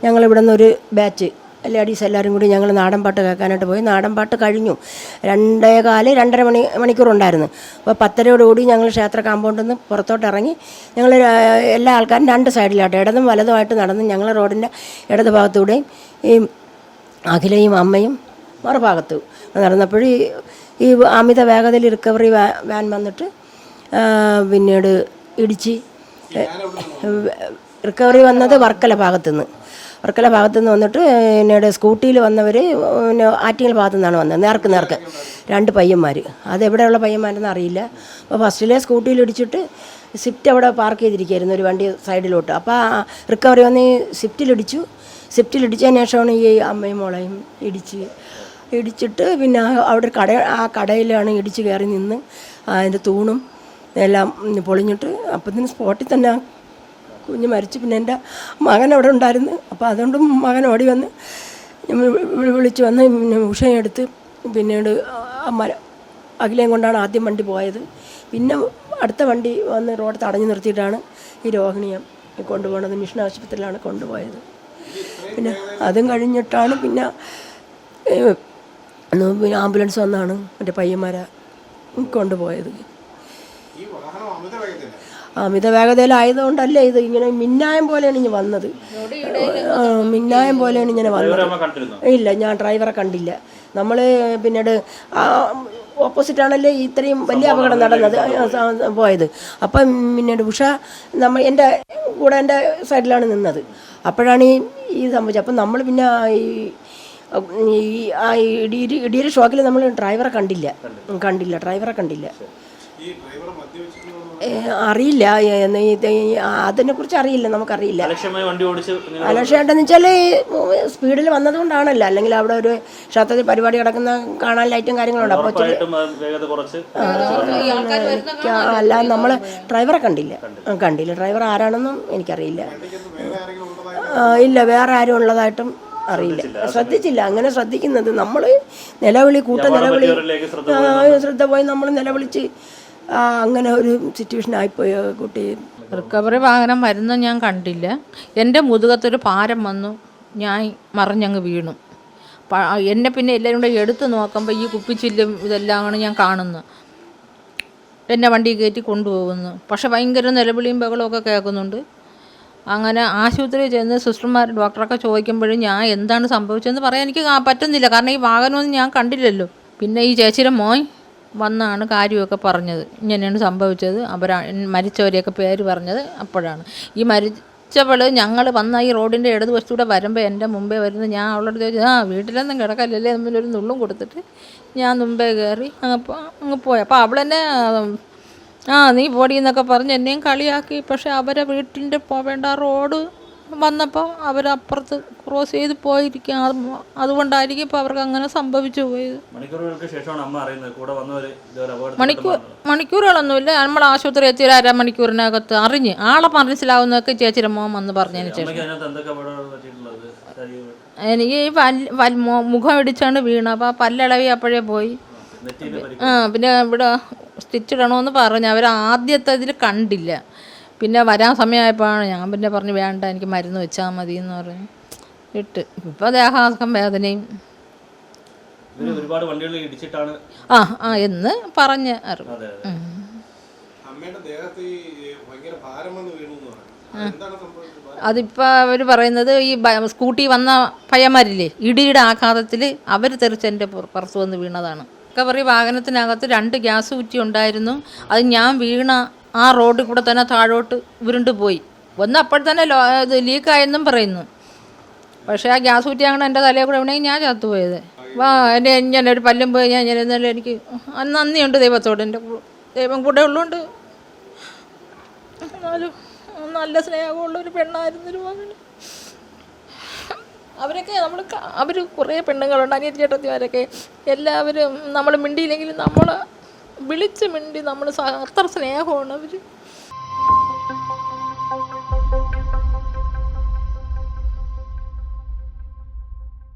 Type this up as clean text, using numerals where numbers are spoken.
ഞങ്ങളിവിടെ നിന്നൊരു batch ladies എല്ലാവരും കൂടി ഞങ്ങൾ നാടൻ പാട്ട് കേൾക്കാനായിട്ട് പോയി. നാടൻ പാട്ട് കഴിഞ്ഞു. 2:15 മണിക്കൂറുണ്ടായിരുന്നു. അപ്പോൾ 10:30 ഞങ്ങൾ ക്ഷേത്ര കാമ്പൗണ്ടിൽ നിന്ന് പുറത്തോട്ട് ഇറങ്ങി. ഞങ്ങൾ എല്ലാ ആൾക്കാരും 2 സൈഡിലായിട്ട് ഇടതും വലതുമായിട്ട് നടന്ന് ഞങ്ങൾ റോഡിൻ്റെ ഇടത് ഭാഗത്തൂടെയും ഈ അഖിലയും അമ്മയും മറുഭാഗത്ത് നടന്നപ്പോൾ ഈ അമിത വേഗതയിൽ റിക്കവറി വാൻ വന്നിട്ട് പിന്നീട് ഇടിച്ച് റിക്കവറി വന്നത് വർക്കല ഭാഗത്തുനിന്ന് വന്നിട്ട് പിന്നീട് സ്കൂട്ടിയിൽ വന്നവർ പിന്നെ ആറ്റിങ്ങൽ ഭാഗത്തു നിന്നാണ് വന്നത്. നേർക്ക് 2 പയ്യന്മാർ. അതെവിടെയുള്ള പയ്യന്മാരെന്ന് അറിയില്ല. അപ്പോൾ ഫസ്റ്റിലെ സ്കൂട്ടിയിൽ ഇടിച്ചിട്ട് സ്വിഫ്റ്റ് അവിടെ പാർക്ക് ചെയ്തിരിക്കുകയായിരുന്നു ഒരു വണ്ടി സൈഡിലോട്ട്. അപ്പോൾ റിക്കവറി വന്ന് ഈ സ്വിഫ്റ്റിലിടിച്ചതിന് ശേഷമാണ് ഈ അമ്മയും മോളെയും ഇടിച്ചിട്ട് പിന്നെ അവിടെ ആ കടയിലാണ് ഇടിച്ച് കയറി നിന്ന് അതിൻ്റെ തൂണും എല്ലാം പൊളിഞ്ഞിട്ട് അപ്പം സ്പോട്ടിൽ തന്നെ കുഞ്ഞ് മരിച്ചു. പിന്നെ എൻ്റെ മകൻ അവിടെ ഉണ്ടായിരുന്നു. അപ്പോൾ അതുകൊണ്ട് മകൻ ഓടി വന്ന് വിളിച്ച് വന്ന് പിന്നെ ഉഷയെടുത്ത് പിന്നീട് അഖിലയും കൊണ്ടാണ് ആദ്യം വണ്ടി പോയത്. പിന്നെ അടുത്ത വണ്ടി വന്ന് റോഡ് തടഞ്ഞു നിർത്തിയിട്ടാണ് ഈ രോഹിണിയെ കൊണ്ടുപോകുന്നത്. മിഷൻ ആശുപത്രിയിലാണ് കൊണ്ടുപോയത്. പിന്നെ അതും കഴിഞ്ഞിട്ടാണ് പിന്നെ ആംബുലൻസ് വന്നാണ് മറ്റേ പയ്യന്മാരെ കൊണ്ടുപോയത്. അമിത വേഗതയിലായതുകൊണ്ടല്ലേ ഇത് ഇങ്ങനെ മിന്നായം പോലെയാണ് ഇങ്ങനെ വന്നത്. ഇല്ല, ഞാൻ ഡ്രൈവറെ കണ്ടില്ല. നമ്മൾ പിന്നീട് ഓപ്പോസിറ്റാണല്ലേ ഇത്രയും വലിയ അപകടം നടന്നത് പോയത്. അപ്പം പിന്നീട് ഉഷ എൻ്റെ കൂടെ എൻ്റെ സൈഡിലാണ് നിന്നത്. അപ്പോഴാണ് ഈ സംഭവിച്ചത്. അപ്പം നമ്മൾ പിന്നെ ഇടിയുടെ ഷോക്കിൽ നമ്മൾ ഡ്രൈവറെ കണ്ടില്ല. അറിയില്ല, അതിനെക്കുറിച്ച് അറിയില്ല, നമുക്കറിയില്ല. അലക്ഷ്യമായിട്ടെന്ന് വെച്ചാൽ സ്പീഡിൽ വന്നതുകൊണ്ടാണല്ലോ. അല്ലെങ്കിൽ അവിടെ ഒരു ക്ഷേത്രത്തിൽ പരിപാടി കിടക്കുന്ന കാണാൻ ലൈറ്റും കാര്യങ്ങളുണ്ട്. അപ്പോൾ അല്ല, നമ്മൾ ഡ്രൈവറെ കണ്ടില്ല. ഡ്രൈവർ ആരാണെന്നും എനിക്കറിയില്ല. ഇല്ല, വേറെ ആരും ഉള്ളതായിട്ടും അറിയില്ല, ശ്രദ്ധിച്ചില്ല. അങ്ങനെ ശ്രദ്ധിക്കുന്നത് നമ്മൾ നിലവിളി ശ്രദ്ധ പോയി നമ്മൾ നിലവിളിച്ച് അങ്ങനെ ഒരു സിറ്റുവേഷൻ ആയിപ്പോയി കുട്ടി. റിക്കവറി വാഹനം വരുന്ന ഞാൻ കണ്ടില്ല. എൻ്റെ മുതുകത്തൊരു ഭാരം വന്നു, ഞാൻ മറിഞ്ഞങ്ങ് വീണു. എന്നെ പിന്നെ എല്ലാവരും കൂടെ എടുത്ത് നോക്കുമ്പോൾ ഈ കുപ്പിച്ചില്ലും ഇതെല്ലാമാണ് ഞാൻ കാണുന്നത്. എന്നെ വണ്ടി കയറ്റി കൊണ്ടുപോകുന്നു. പക്ഷെ ഭയങ്കര നിലവിളിയും ബഹളമൊക്കെ കേൾക്കുന്നുണ്ട്. അങ്ങനെ ആശുപത്രിയിൽ ചെന്ന് സിസ്റ്റർമാർ ഡോക്ടറൊക്കെ ചോദിക്കുമ്പോഴും ഞാൻ എന്താണ് സംഭവിച്ചതെന്ന് പറയാൻ എനിക്ക് പറ്റുന്നില്ല. കാരണം ഈ വാഹനമൊന്നും ഞാൻ കണ്ടില്ലല്ലോ. പിന്നെ ഈ ചേച്ചിയുടെ മോൻ വന്നാണ് കാര്യമൊക്കെ പറഞ്ഞത്. ഇങ്ങനെയാണ് സംഭവിച്ചത്. മരിച്ചവരെയൊക്കെ പേര് പറഞ്ഞത് അപ്പോഴാണ്. ഈ മരിച്ചവൾ ഞങ്ങൾ വന്ന ഈ റോഡിൻ്റെ ഇടതുവശത്തൂടെ വരുമ്പോൾ എൻ്റെ മുമ്പേ വരുന്നത്. ഞാൻ അവളോട് ചോദിച്ചു, വീട്ടിലൊന്നും കിടക്കല്ലേ തമ്മിലൊരു നുള്ളും കൊടുത്തിട്ട് ഞാൻ മുമ്പേ കയറി അങ്ങ് പോയി. അപ്പോൾ അവളെന്നെ നീ പോടി എന്നൊക്കെ പറഞ്ഞ് എന്നെയും കളിയാക്കി. പക്ഷെ അവരെ വീട്ടിൻ്റെ പോവേണ്ട റോഡ് വന്നപ്പോൾ അവരപ്പുറത്ത് ക്രോസ് ചെയ്ത് പോയിരിക്കും. അതുകൊണ്ടായിരിക്കും ഇപ്പോൾ അവർക്ക് അങ്ങനെ സംഭവിച്ചു പോയത്. മണിക്കൂറുകളൊന്നുമില്ല. നമ്മൾ ആശുപത്രി എത്തി 1/2 മണിക്കൂറിനകത്ത് അറിഞ്ഞ് ആളെ മനസ്സിലാവുന്നതൊക്കെ ചേച്ചിയുടെ മോൻ വന്ന് പറഞ്ഞതിന് ശേഷം. എനിക്ക് ഈ മുഖം ഇടിച്ചാണ് വീണത്. അപ്പോൾ പല്ലളവി അപ്പോഴേ പോയി. പിന്നെ ഇവിടെ സ്റ്റിച്ചിടണമെന്ന് പറഞ്ഞ് അവർ ആദ്യത്തെ ഇതിൽ കണ്ടില്ല. പിന്നെ വരാൻ സമയമായപ്പോഴാണ് ഞാൻ പിന്നെ പറഞ്ഞു വേണ്ട, എനിക്ക് മരുന്ന് വെച്ചാൽ മതി എന്ന് പറഞ്ഞ് ഇട്ട്. ഇപ്പോൾ ദേഹാസം വേദനയും എന്ന് പറഞ്ഞ് അറിവ്. അതിപ്പോൾ അവർ പറയുന്നത് ഈ സ്കൂട്ടി വന്ന പയ്യന്മാരില്ലേ, ഇടിയുടെ ആഘാതത്തിൽ അവർ തെറിച്ചെൻ്റെ പുറത്ത് വന്ന് വീണതാണ്. റിക്കവറി വാഹനത്തിനകത്ത് 2 ഗ്യാസ് കുറ്റി ഉണ്ടായിരുന്നു. അത് ഞാൻ വീണ ആ റോഡിൽ കൂടെ തന്നെ താഴോട്ട് ഉരുണ്ട് പോയി. ഒന്ന് അപ്പോൾ തന്നെ ഇത് ലീക്കായെന്നും പറയുന്നു. പക്ഷേ ആ ഗ്യാസ് കുറ്റി അങ്ങനെ എൻ്റെ തലയിൽ കൂടെ വേണമെങ്കിൽ ഞാൻ ചത്തുപോയത്. എൻ്റെ ഇങ്ങനെ ഒരു പല്ലും പോയി ഞാൻ എന്നാലും എനിക്ക് നന്ദിയുണ്ട് ദൈവത്തോട്. എൻ്റെ ദൈവം കൂടെ ഉള്ളതുകൊണ്ട്. എന്നാലും നല്ല സ്നേഹമുള്ളൊരു പെണ്ണായിരുന്നൊരു മകൻ. അവരൊക്കെ അവർ കുറേ പെണ്ണുങ്ങളുണ്ട്, അനിയത്തി ചേട്ടത്തിമാരൊക്കെ. എല്ലാവരും നമ്മൾ മിണ്ടിയില്ലെങ്കിലും നമ്മൾ വിളിച്ച് മിണ്ടി, നമ്മൾ അത്ര സ്നേഹമാണ് അവർ.